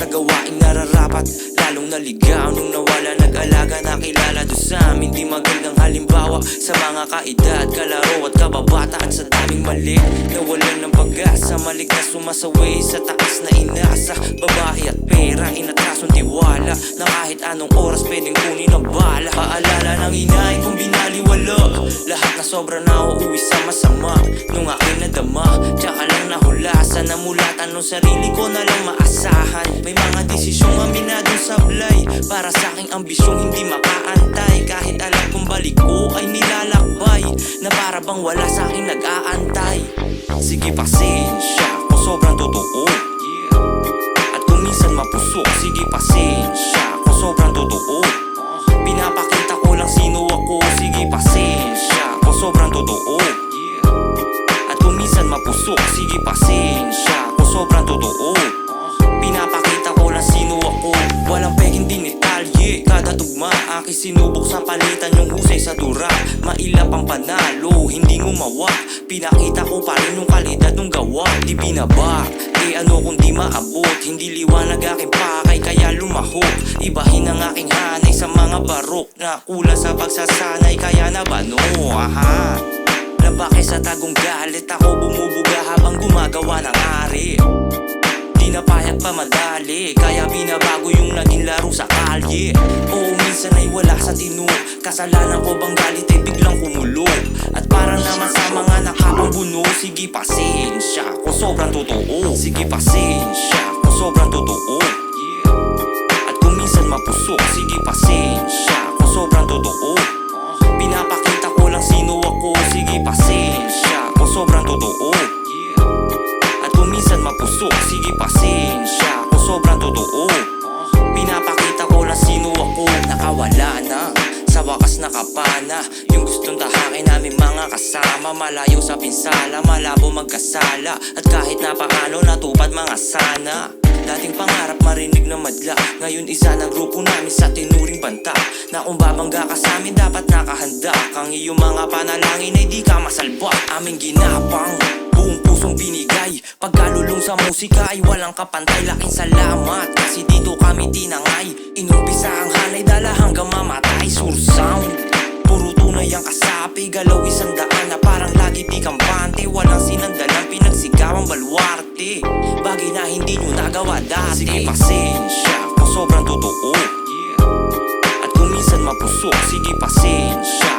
sa gawaing nararapat. Lalong naligaw nung nawala, nag-alaga na kilala doon sa amin. Di magandang halimbawa sa mga kaedad, kalaro at kababataan. Sa daming mali, nawalan ng pag-asa, malik na sumasaway sa taas na inasa. Babae at pera, inatrasong tiwala, na kahit anong oras pwedeng kunin ang bala. Paalala ng inay kung binaliwala, lahat na sobra na uuwi sa masama. Nung aking nadama, tsaka lang nahulasan, namulatan nung sarili ko na lang maasahan. May mga desisyong aminadong sablay, para sa aking ambisyong hindi makaantay. Kahit alam kong balik ko ay nilalakbay, na para bang wala sa akin nag-aantay. Sige pasensya kung sobrang totoo, at kung minsan mapusok. Sige pasensya kung sobrang totoo, pinapakita ko lang sino ako. Sige pasensya kung sobrang totoo, at kung minsan mapusok. Sige pasensya kung sobrang totoo, pinapakita ko lang sino ako. Walang pekeng dinitalye, kada tugma aking sinubok sa palitan yung husay sa dura. Mailap ang panalo, hindi ngumawa, pinakita ko pa rin yung kalidad ng gawa. Di binaba, di ano kung di maabot, hindi liwanag aking pakay kaya lumaho. Ibahin ang aking hanay sa mga barok, na kulang sa pagsasanay kaya nabano. Aha, labake sa tagong galit, ako bumubuga habang gumagawa ng ari. Di napayag pa madali, kaya binabago yung naging laro sa kalye. Oo, minsan ay wala sa tino, kasalanan ko bang galit ay biglang kumulo, at parang naman sa mga nakapambuno. Sige pasensya kung sobrang totoo, sige pasensya kung sobrang totoo, at kung minsan mapusok. Sige pasensya kung sobrang totoo, pinapakita ko lang sino ako. Sige pasensya kung sobrang totoo, at kung minsan mapusok. Sige pasensya kung sobrang totoo, pinapakita ko lang sino ako. Nakawala na, sa wakas nakapana, yung gustong tahakin namin mga kasama. Malayo sa pinsala, malabo magkasala, at kahit na paano natupad mga sana. Dating pangarap marinig na madla, ngayon isa ng grupo namin sa tinuring banta, na kung babangga ka sa amin dapat nakahanda. Kang iyong mga panalangin ay di ka masalba. Aming ginapang, buong pusong binigay, pagkalulong sa musika ay walang kapantay. Laking salamat kasi dito kami tinangay, inumpisa ang hanay dala hanggang mamatay. Sursound, puro tunay ang kasapi, galaw 100 na parang lagi di kampante. Walang sinandalang pinagsigawang baluarte, bagay na hindi nyo nagawa dati. Sige pasensya kung sobrang totoo, at kung minsan mapusok. Sige pasensya